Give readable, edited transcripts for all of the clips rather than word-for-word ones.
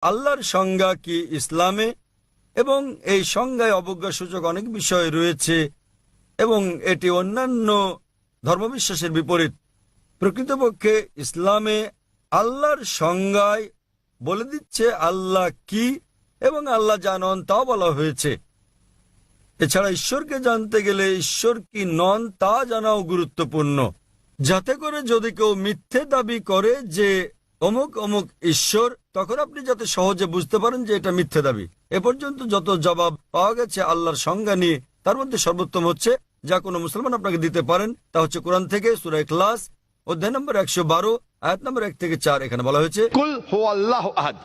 আল্লাহর সংজ্ঞা কি ইসলামে, এবং এই সংজ্ঞায় অবজ্ঞাসূচক অনেক বিষয় রয়েছে এবং এটি অন্যান্য ধর্মবিশ্বাসের বিপরীত। প্রকৃতপক্ষে ইসলামে আল্লাহর সংজ্ঞায় বলে দিচ্ছে আল্লাহ কি এবং আল্লাহ যা নন তাও বলা হয়েছে। এছাড়া ঈশ্বরকে জানতে গেলে ঈশ্বর কি নন তা জানাও গুরুত্বপূর্ণ, যাতে করে যদি কেউ মিথ্যে দাবি করে যে অমুক অমুক ঈশ্বর, তখন আপনি যাতে সহজে বুঝতে পারেন যে এটা মিথ্যে দাবি। এ পর্যন্ত যত জবাব পাওয়া গেছে আল্লাহর সংজ্ঞা নিয়ে, তার মধ্যে সর্বোত্তম হচ্ছে যা কোনো মুসলমান আপনাকে দিতে পারেন, তা হচ্ছে কোরআন থেকে সূরা ইখলাস অধ্যায় নম্বর 112 আয়াত নম্বর 1 থেকে 4। এখানে বলা হয়েছে, কুল হুয়াল্লাহু আহাদ,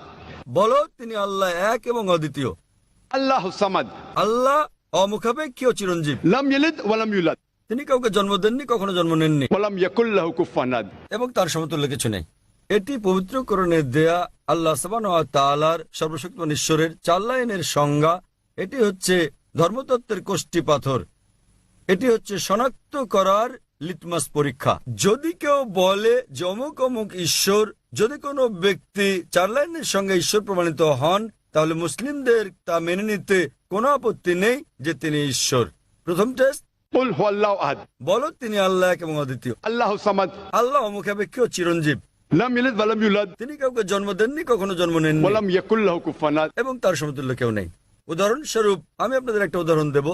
বলো তিনি আল্লাহ এক এবং অদ্বিতীয়, আল্লাহু সামাদ, আল্লাহ অমুখাপেক্ষী ও চিরঞ্জীব, লাম ইয়ালিদ ওয়া লাম ইউলাদ, তিনি কাউকে জন্ম দেননি, কখনো জন্ম নেননি, ওয়া লাম ইয়াকুল লাহু কুফুয়ান আহাদ, এবং তার সমতুল্য কিছু নেই। এটি পবিত্র কোরআনে দেয়া আল্লাহ সুবহানাহু ওয়া তাআলার সর্বশক্তিমান ঈশ্বরের 4 লাইনের সংজ্ঞা। এটি হচ্ছে ধর্মতত্ত্বের কোষ্ঠী পাথর, এটি হচ্ছে শনাক্ত করার লিটমাস পরীক্ষা। যদি কেউ বলে যে অমুক অমুক ঈশ্বর, যদি কোনো ব্যক্তি 4 লাইনের সঙ্গে ঈশ্বর প্রমাণিত হন, তাহলে মুসলিমদের তা মেনে নিতে কোনো আপত্তি নেই যে তিনি ঈশ্বর। প্রথম টেস্ট, কুল হুয়াল্লাহু আহাদ, বলো তিনি আল্লাহ এক এবং অদ্বিতীয়, আল্লাহু সামাদ, আল্লাহ অমুখাপেক্ষী ও চিরঞ্জীব, লাম ইয়ালিদ ওয়া লাম ইউলাদ, তিনি কাউকে জন্ম দেননি, কখনো জন্ম নেননি, ওয়া লাম ইয়াকুল লাহু কুফুয়ান আহাদ। এবং তার সমতুল্য কেউ নেই। উদাহরণস্বরূপ আমি আপনাদের একটা উদাহরণ দেব।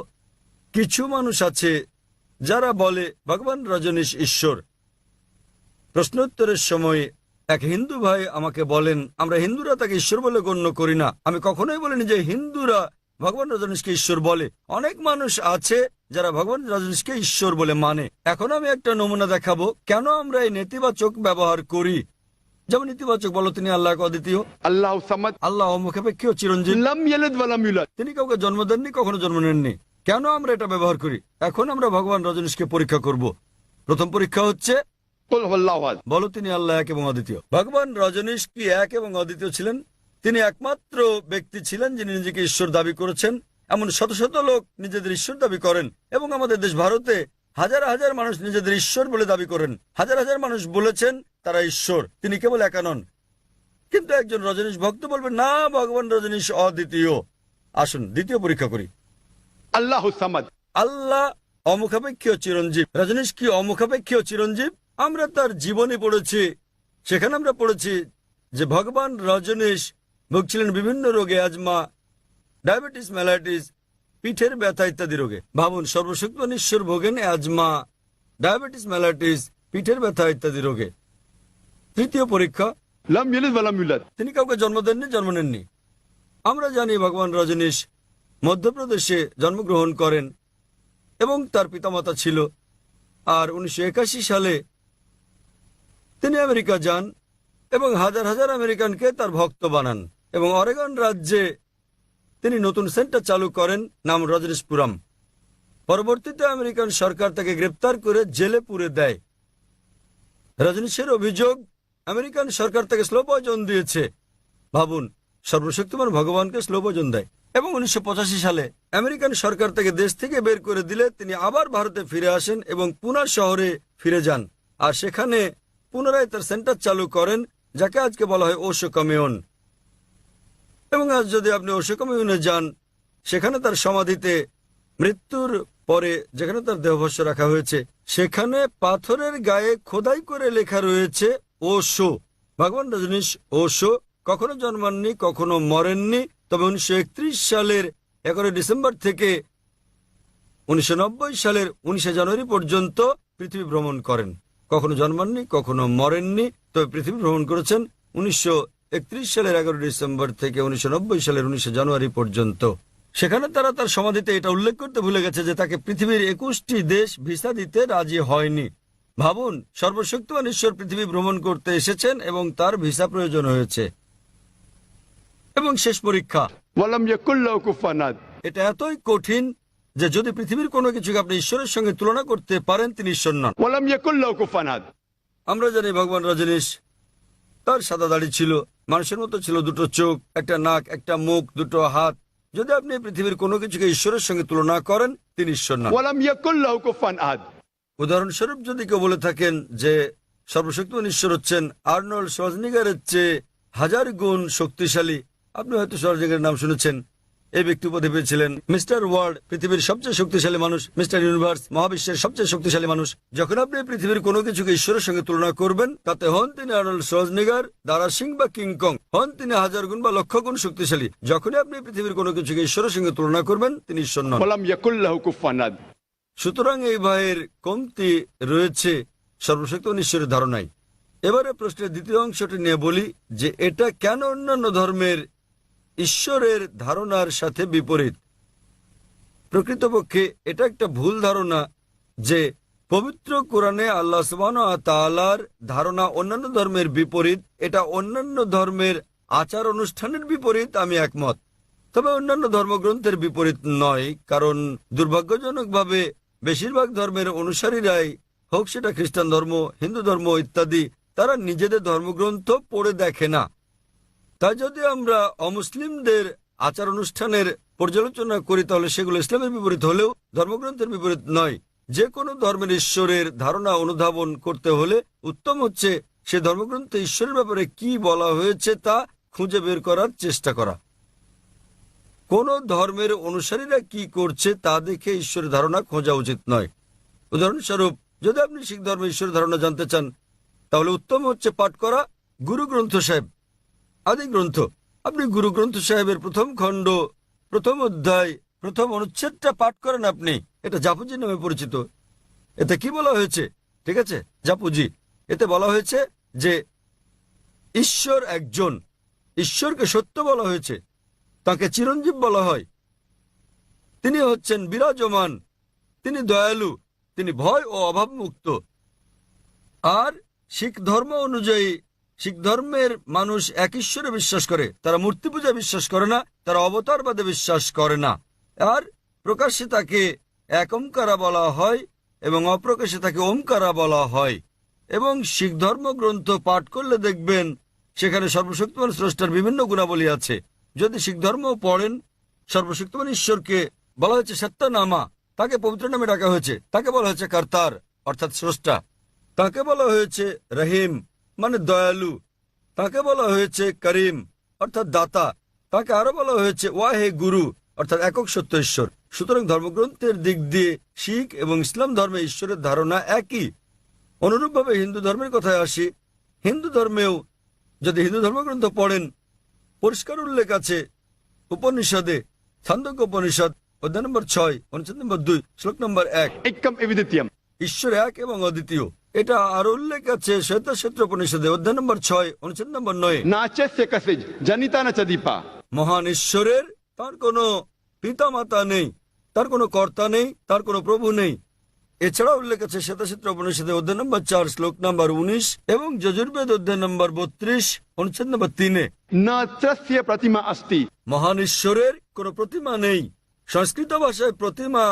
কিছু মানুষ আছে যারা বলে ভগবান রজনীশ ঈশ্বর। প্রশ্নোত্তরের সময় এক হিন্দু ভাই আমাকে বলেন, আমরা হিন্দুরা তাকে ঈশ্বর বলে গণ্য করি না। আমি কখনোই বলিনি যে হিন্দুরা ভগবান রজনীশকে ঈশ্বর বলে। অনেক মানুষ আছে যারা ভগবান রজনীশকে ঈশ্বর বলে মানে। এখন আমি একটা নমুনা দেখাবো কেন আমরা এই নেতিবাচক ব্যবহার করি। যেমন ইতিবাচক, বলো তিনি আল্লাহ এক অদ্বিতীয়, আল্লাহু সামাদ, আল্লাহ অমুখাপেক্ষী ও চিরঞ্জীব, লাম ইয়ালিদ ওয়া লাম ইউলাদ, তিনি কাউকে জন্ম দেননি, কখনো জন্ম নেননি। কেন আমরা এটা ব্যবহার করি? এখন আমরা ভগবান রজনীশকে পরীক্ষা করব। প্রথম পরীক্ষা হচ্ছে, কুল হুয়াল্লাহু আহাদ, বলো তিনি আল্লাহ এক এবং অদ্বিতীয়। ভগবান রজনীশ কি এক এবং অদ্বিতীয় ছিলেন? তিনি একমাত্র ব্যক্তি ছিলেন যিনি নিজেকে ঈশ্বর দাবি করেছেন। এমন শত শত লোক নিজেদের ঈশ্বর দাবি করেন, এবং আমাদের দেশ ভারতে হাজার হাজার মানুষ নিজেদের ঈশ্বর বলে দাবি করেন। হাজার হাজার মানুষ বলেছেন তারা ঈশ্বর, তিনি কেবল একা নন। কিন্তু একজন রজনীশ ভক্ত বলবে না, ভগবান রজনীশ অদ্বিতীয়। আসুন দ্বিতীয় পরীক্ষা করি। আল্লাহু সামাদ, আল্লাহ অমুখাপেক্ষী ও চিরঞ্জীব। রজনীশ কি অমুখাপেক্ষী ও চিরঞ্জীব? আমরা তার জীবনী পড়েছি, সেখানে আমরা পড়েছি যে ভগবান রজনীশ ভুগছিলেন বিভিন্ন রোগে, অ্যাজমা, ডায়াবেটিস, ম্যালাইটিস, পিঠের ব্যথা ইত্যাদি রোগে। ভাবুন, সর্বশক্তিমান ঈশ্বর ভোগেন অ্যাজমা, ডায়াবেটিস, ম্যালাইটিস, পিঠের ব্যথা ইত্যাদি রোগে। তৃতীয় পরীক্ষা, লাম ইয়ালিদ ওয়া লাম ইউলাদ, তিনি কাউকে জন্ম দেননি, জন্ম নেননি। আমরা জানি ভগবান রজনীশ মধ্যপ্রদেশে জন্মগ্রহণ করেন এবং তার পিতামাতা ছিল। আর 1981 সালে তিনি আমেরিকা যান এবং হাজার হাজার আমেরিকানকে তার ভক্ত বানান, এবং অরেগন রাজ্যে তিনি নতুন সেন্টার চালু করেন, নাম রজনীশপুরম। পরবর্তীতে আমেরিকান সরকার তাকে গ্রেপ্তার করে জেলে পুরে দেয়। রজনীশের অভিযোগ, আমেরিকান সরকার তাকে স্লো পয়জন দিয়েছে। ভাবুন, সর্বশক্তিমান ভগবানকে স্লো পয়জন দেয়। এবং 1985 সালে আমেরিকান সরকার তাকে দেশ থেকে বের করে দিলে তিনি আবার ভারতে ফিরে আসেন এবং পুনা শহরে ফিরে যান, আর সেখানে পুনরায় তার সেন্টার চালু করেন, যাকে আজকে বলা হয় ওশো কমিউন। এবং আজ যদি আপনি ওশো কমিউনে যান, সেখানে তার সমাধিতে মৃত্যুর পরে যেখানে তার দেহভস্য রাখা হয়েছে, সেখানে পাথরের গায়ে খোদাই করে লেখা রয়েছে ওশো। ভগবান রজনীশ ওশো কখনো জন্মাননি, কখনো মরেননি, তবে 1931 সালের 11 ডিসেম্বর থেকে 1990 সালের 19 জানুয়ারি পর্যন্ত পৃথিবী ভ্রমণ করেন। কখনো জন্মাননি, কখনো মরেননি, তবে পৃথিবী ভ্রমণ করেছেন 1931 সালের 11 ডিসেম্বর থেকে 1990 সালের 19 জানুয়ারি পর্যন্ত। সেখানে তারা তার সমাধিতে এটা উল্লেখ করতে ভুলে গেছে যে তাকে পৃথিবীর 21টি দেশ ভিসা দিতে রাজি হয়নি। ভাবুন, সর্বশক্তিমান ঈশ্বর পৃথিবী ভ্রমণ করতে এসেছেন এবং তার ভিসা প্রয়োজন হয়েছে। এবং শেষ পরীক্ষা, ওয়া লাম ইয়াকুল লাহু কুফুয়ান আহাদ, এটা এতই কঠিন যে যদি পৃথিবীর কোনো কিছুকে আপনি ঈশ্বরের সঙ্গে তুলনা করতে পারেন, তিনি ঈশ্বর নন। ওয়া লাম ইয়াকুল লাহু কুফুয়ান আহাদ। আমরা জানি ভগবান রজনীশ, তার সাদা দাড়ি ছিল, মানুষের মতো ছিল, দুটো চোখ, একটা নাক, একটা মুখ, দুটো হাত। যদি আপনি পৃথিবীর কোনো কিছুকে ঈশ্বরের সঙ্গে তুলনা করেন, তিনি ঈশ্বর নন। ওয়া লাম ইয়াকুল লাহু কুফুয়ান আহাদ। উদাহরণস্বরূপ যদি কেউ বলে থাকেন যে সর্বশক্তিমান ঈশ্বর হচ্ছেন আর্নল্ড শোয়ার্জনেগারের চেয়ে 1000 গুণ শক্তিশালী, আপনি হয়তো সরজেগের নাম শুনেছেন। এই ব্যক্তি উপাধি পেয়েছিলেন মিস্টার ওয়ার্ল্ড, পৃথিবীর সবচেয়ে শক্তিশালী মানুষ, মিস্টার ইউনিভার্স, মহাবিশ্বের সবচেয়ে শক্তিশালী মানুষ। যখন আপনি পৃথিবীর কোনো কিছুকে ঈশ্বরের সঙ্গে তুলনা করবেন, তাতে হন তিনি আর্নল্ড শোয়ার্জনেগার, দারা সিং বা কিংকং, হন তিনি 1000 গুণ বা লক্ষ গুণ শক্তিশালী। যখনই আপনি পৃথিবীর কোনো কিছুকে ঈশ্বরের সঙ্গে তুলনা করবেন, তিনি ঈশ্বর নন। ولم يكن له كفوا أحد। সুতরাং এই ভাইয়ের কমতি রয়েছে সর্বশক্তিমান ঈশ্বরের ধারণায়। এবারে প্রশ্নের দ্বিতীয় অংশটি নিয়ে বলি যে এটা কেন অন্যান্য ধর্মের ঈশ্বরের ধারণার সাথে বিপরীত। প্রকৃতপক্ষে এটা একটা ভুল ধারণা যে পবিত্র কোরআনে আল্লাহ সুবহানাহু ওয়া তাআলার ধারণা অন্যান্য ধর্মের বিপরীত। এটা অন্যান্য ধর্মের আচার অনুষ্ঠানের বিপরীত, আমি একমত। তবে অন্যান্য ধর্মগ্রন্থের বিপরীত নয়, কারণ দুর্ভাগ্যজনকভাবে বেশিরভাগ ধর্মের অনুসারীরাই, হোক সেটা খ্রিস্টান ধর্ম, হিন্দু ধর্ম ইত্যাদি, তারা নিজেদের ধর্মগ্রন্থ পড়ে দেখে না। তাই যদি আমরা অমুসলিমদের আচার অনুষ্ঠানের পর্যালোচনা করি, তাহলে সেগুলো ইসলামের বিপরীত হলেও ধর্মগ্রন্থের বিপরীত নয়। যে কোনো ধর্মের ঈশ্বরের ধারণা অনুধাবন করতে হলে উত্তম হচ্ছে সে ধর্মগ্রন্থে ঈশ্বরের ব্যাপারে কি বলা হয়েছে তা খুঁজে বের করার চেষ্টা করা। কোন ধর্মের অনুসারীরা কি করছে তা দেখে ঈশ্বরের ধারণা খোঁজা উচিত নয়। উদাহরণস্বরূপ, যদি আপনি শিখ ধর্মের ঈশ্বরের ধারণা জানতে চান, তাহলে উত্তম হচ্ছে পাঠ করা গুরু গ্রন্থ সাহেব, আদি গ্রন্থ। আপনি গুরু গ্রন্থ সাহেবের প্রথম খণ্ড, প্রথম অধ্যায়, প্রথম অনুচ্ছেদটা পাঠ করেন। আপনি এটা জাপুজি নামে পরিচিত। এতে কি বলা হয়েছে? ঠিক আছে, জাপুজি। এতে বলা হয়েছে যে ঈশ্বর একজন, ঈশ্বরকে সত্য বলা হয়েছে, তাকে চিরঞ্জীব বলা হয়, তিনি হচ্ছেন বিরাজমান, তিনি দয়ালু, তিনি ভয় ও অভাব মুক্ত। আর শিখ ধর্ম অনুযায়ী শিখ ধর্মের মানুষ এক ঈশ্বরে বিশ্বাস করে। তারা মূর্তি পূজা বিশ্বাস করে না, তারা অবতারবাদে বিশ্বাস করে না। আর প্রকাশ্যে তাকে এক ওমকারা বলা হয় এবং অপ্রকাশ্যে তাকে ওমকারা বলা হয়। এবং শিখ ধর্মগ্রন্থ পাঠ করলে দেখবেন সেখানে সর্বশক্তিমান স্রষ্টার বিভিন্ন গুণাবলী আছে। যদি শিখ ধর্ম পড়েন, সর্বশক্তিমান ঈশ্বরকে বলা হয়েছে সত্যনামা, তাকে পবিত্র নামে ডাকা হয়েছে। তাকে বলা হয়েছে কর্তার অর্থাৎ স্রষ্টা, তাকে বলা হয়েছে রহিম মানে দয়ালু, তাকে বলা হয়েছে করিম অর্থাৎ দাতা, তাকে আরো বলা হয়েছে ওয়াহে গুরু অর্থাৎ একক সত্য ঈশ্বর। সুতরাং ধর্মগ্রন্থের দিক দিয়ে শিখ এবং ইসলাম ধর্মে ঈশ্বরের ধারণা একই। অনুরূপভাবে হিন্দু ধর্মের কথায় আসি। হিন্দু ধর্মেও যদি হিন্দু ধর্মগ্রন্থ পড়েন, পরিষ্কার উল্লেখ আছে উপনিষদে, ছান্দোক্য উপনিষদ অধ্যায় নম্বর 6, অনুচ্ছেদ নম্বর 2, শ্লোক নম্বর 1, एकम एविदित्यम। ঈশ্বর এক এবং অদ্বিতীয়। এটা আর উল্লেখ আছে শ্বেতাক্ষেত্র উপনিষদে অধ্যায় নম্বর 6, অনুচ্ছেদ নম্বর 9। नाचस्य कसिज जनिता न चदीपा। মহান ঈশ্বরের তার কোনো পিতামাতা নেই, তার কোনো কর্তা নেই, তার কোনো প্রভু নেই। এছাড়া উল্লেখ আছে শ্বেতাক্ষেত্র উপনিষদে অধ্যায় নম্বর 4, শ্লোক নম্বর 19 এবং যজুর্বেদ অধ্যায় নম্বর 32, অনুচ্ছেদ নম্বর 3। न तस्य प्रतिमा अस्ति। মহান ঈশ্বরের কোনো প্রতিমা নেই। সংস্কৃত ভাষায় প্রতিমা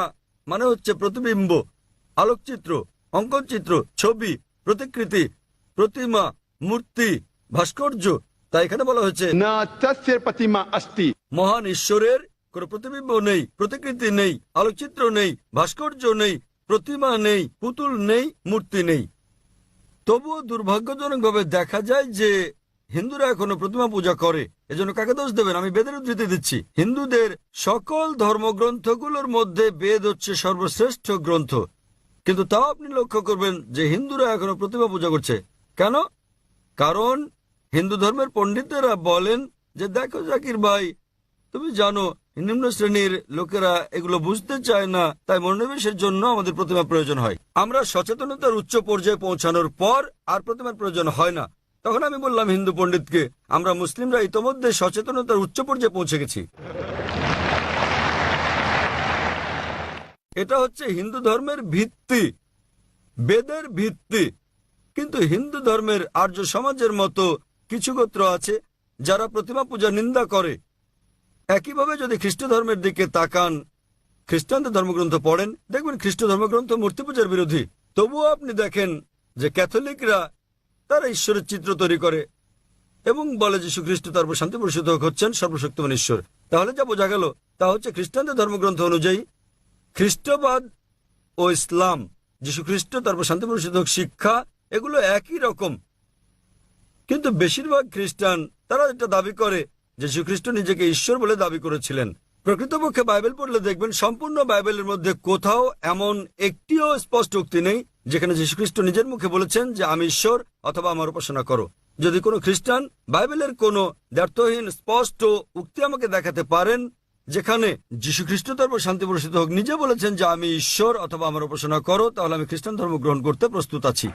মানে হচ্ছে প্রতিবিম্ব, আলোকচিত্র, অঙ্কনচিত্র, ছবি, প্রতিকৃতি, প্রতিমা, মূর্তি, ভাস্কর্য। তাই এখানে বলা হয়েছে न तस्य प्रतिमा अस्ति। মহান ঈশ্বরের কোনো প্রতিবিম্ব নেই, প্রতিকৃতি নেই, আলোকচিত্র নেই, ভাস্কর্য নেই, প্রতিমা নেই, পুতুল নেই, মূর্তি নেই। তবুও দুর্ভাগ্যজনকভাবে দেখা যায় যে হিন্দুরা এখনো প্রতিমা পূজা করে। এজন্য কাকে দোষ দেবেন? আমি বেদের উদ্ধৃতি দিচ্ছি। হিন্দুদের সকল ধর্মগ্রন্থগুলোর মধ্যে বেদ হচ্ছে সর্বশ্রেষ্ঠ গ্রন্থ, কিন্তু তাও আপনি লক্ষ্য করবেন যে হিন্দুরা এখনো প্রতিমা পূজা করছে। কেন? কারণ হিন্দু ধর্মের পণ্ডিতেরা বলেন যে দেখো জাকির ভাই, তুমি জানো নিম্ন শ্রেণীর লোকেরা এগুলো বুঝতে চায় না, তাই মনোনিবেশের জন্য আমাদের প্রতিমা প্রয়োজন হয়। আমরা সচেতনতার উচ্চ পর্যায়ে পৌঁছানোর পর আর প্রতিমার প্রয়োজন হয় না। তখন আমি বললাম হিন্দু পণ্ডিতকে, আমরা মুসলিমরা ইতোমধ্যে সচেতনতার উচ্চ পর্যায়ে পৌঁছে গেছি। এটা হচ্ছে হিন্দু ধর্মের ভিত্তি, বেদের ভিত্তি। কিন্তু হিন্দু ধর্মের আর্য সমাজের মতো কিছু গোত্র আছে যারা প্রতিমা পূজা নিন্দা করে। একইভাবে যদি খ্রিস্ট ধর্মের দিকে তাকান, খ্রিস্টানদের ধর্মগ্রন্থ পড়েন, দেখবেন খ্রিস্ট ধর্মগ্রন্থ মূর্তি পূজার বিরোধী। তবুও আপনি দেখেন যে ক্যাথলিকরা তারা ঈশ্বরের চিত্র তৈরি করে এবং বলে যীশু খ্রিস্ট তারপর শান্তি পরিশোধক হচ্ছেন সর্বশক্তিমান ঈশ্বর। তাহলে যা বোঝা গেল তা হচ্ছে খ্রিস্টানদের ধর্মগ্রন্থ অনুযায়ী খ্রিস্টবাদ ও ইসলাম, যীশু খ্রিস্ট তারপর শান্তি পরিশোধক শিক্ষা, এগুলো একই রকম। কিন্তু বেশিরভাগ খ্রিস্টান তারা এটা দাবি করে যীশু খ্রিস্ট নিজেকে ঈশ্বর বলে দাবি করেছিলেন। প্রকৃতপক্ষে বাইবেল পড়লে দেখবেন সম্পূর্ণ বাইবেলের মধ্যে কোথাও এমন একটিও স্পষ্ট উক্তি নেই যেখানে যীশু খ্রিস্ট নিজের মুখে বলেছেন যে আমি ঈশ্বর অথবা আমার উপাসনা করো। যদি কোনো খ্রিস্টান বাইবেলের কোনো দ্ব্যর্থহীন স্পষ্ট উক্তি আমাকে দেখাতে পারেন যেখানে যীশু খ্রিস্ট তার উপর শান্তি বর্ষিত হোক নিজে বলেছেন যে আমি ঈশ্বর অথবা আমার উপাসনা করো, তাহলে আমি খ্রিস্টান ধর্ম গ্রহণ করতে প্রস্তুত আছি।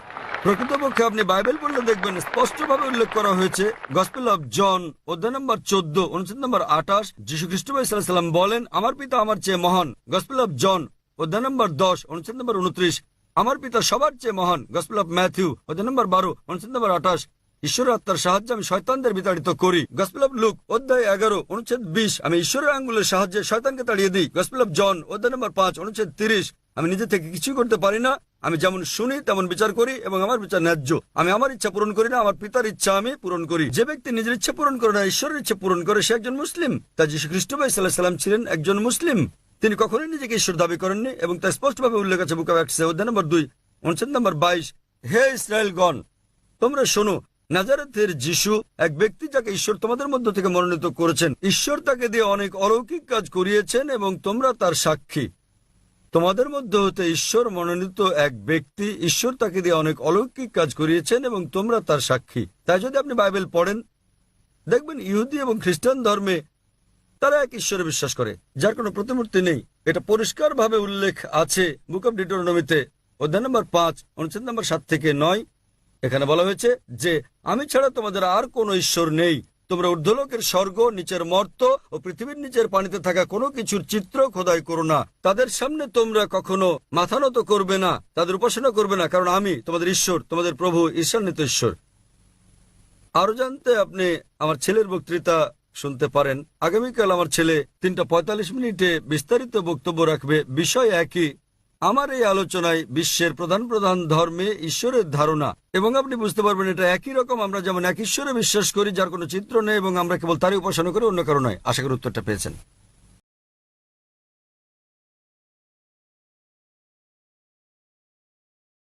প্রকৃতপক্ষে আপনি বাইবেল পড়লে দেখবেন স্পষ্টভাবে উল্লেখ করা হয়েছে গসপেল অফ জন অধ্যায় নম্বর 14 অনুচ্ছেদ নম্বর 28 যীশু খ্রিস্ট সাল্লাম বলেন আমার পিতা আমার চেয়ে মহান। গসপেল অফ জন অধ্যায় নম্বর 10 অনুচ্ছেদ নম্বর 29 আমার পিতা সবার চেয়ে মহান। গসপেল অফ ম্যাথিউ অধ্যায় নম্বর 12 অনুচ্ছেদ নম্বর 28 ঈশ্বরের আত্মার সাহায্যে আমি শয়তানদের বিতাড়িত করি। গসপেল অফ লুক অধ্যায় 11 অনুচ্ছেদ 20 আমি ঈশ্বরের আঙ্গুলের সাহায্যে শয়তানকে তাড়িয়ে দিই। গসপেল অফ জন অধ্যায় নম্বর 5 অনুচ্ছেদ 30 আমি নিজে থেকে কিছু করতে পারি না, আমি যেমন শুনি তেমন বিচার করি এবং আমার বিচার ন্যায্য। আমি আমার ইচ্ছা পূরণ করি না, আমার পিতার ইচ্ছা আমি পূরণ করি। যে ব্যক্তি নিজের ইচ্ছা পূরণ করে না ঈশ্বরের ইচ্ছা পূরণ করে সে একজন মুসলিম। তাই যীশু খ্রিস্ট সাল্লাল্লাহু সাল্লাম ছিলেন একজন মুসলিম। তিনি কখনোই নিজেকে ঈশ্বর দাবি করেননি এবং তা স্পষ্টভাবে উল্লেখ আছে বুক অফ অ্যাক্টসে অধ্যায় নম্বর 2 অনুচ্ছেদ নম্বর 22 হে ইসরায়েলগণ তোমরা শোনো, নাজারেথের যিশু এক ব্যক্তি যাকে ঈশ্বর তোমাদের মধ্য থেকে মনোনীত করেছেন। ঈশ্বর তাকে দিয়ে অনেক অলৌকিক কাজ করিয়েছেন এবং তোমরা তার সাক্ষী। তোমাদের মধ্যে হতে ঈশ্বর মনোনীত এক ব্যক্তি, ঈশ্বর তাকে দিয়ে অনেক অলৌকিক কাজ করিয়েছেন এবং তোমরা তার সাক্ষী। তাই যদি আপনি বাইবেল পড়েন দেখবেন ইহুদি এবং খ্রিস্টান ধর্মে তারা এক ঈশ্বরে বিশ্বাস করে যার কোনো প্রতিমূর্তি নেই। এটা পরিষ্কারভাবে উল্লেখ আছে বুক অফ ডিউটেরোনমিতে অধ্যায় নম্বর 5 অনুচ্ছেদ নম্বর 7 থেকে 9। এখানে বলা হয়েছে যে আমি ছাড়া তোমাদের আর কোনো ঈশ্বর নেই। তোমরা ঊর্ধ্বলোকের স্বর্গ, নিচের মর্ত ও পৃথিবীর নিচের পানিতে থাকা কোনো কিছুর চিত্র খোদাই করো না। তাদের সামনে তোমরা কখনো মাথা নত করবে না, তাদের উপাসনা করবে না, কারণ আমি তোমাদের ঈশ্বর, তোমাদের প্রভু ঈশ্বরান্বিত ঈশ্বর। আরো জানতে আপনি আমার ছেলের বক্তৃতা শুনতে পারেন। আগামীকাল আমার ছেলে 3:45 মিনিটে বিস্তারিত বক্তব্য রাখবে, বিষয় একই। আমার এই আলোচনায় বিশ্বের প্রধান প্রধান ধর্মে ঈশ্বরের ধারণা, এবং আপনি বুঝতে পারবেন এটা একই রকম। আমরা যেমন এক ঈশ্বরে বিশ্বাস করি যার কোনো চিত্র নেই এবং আমরা কেবল তারই উপাসনা করি, অন্য কারো নয়। আশা করি উত্তরটা পেয়েছেন।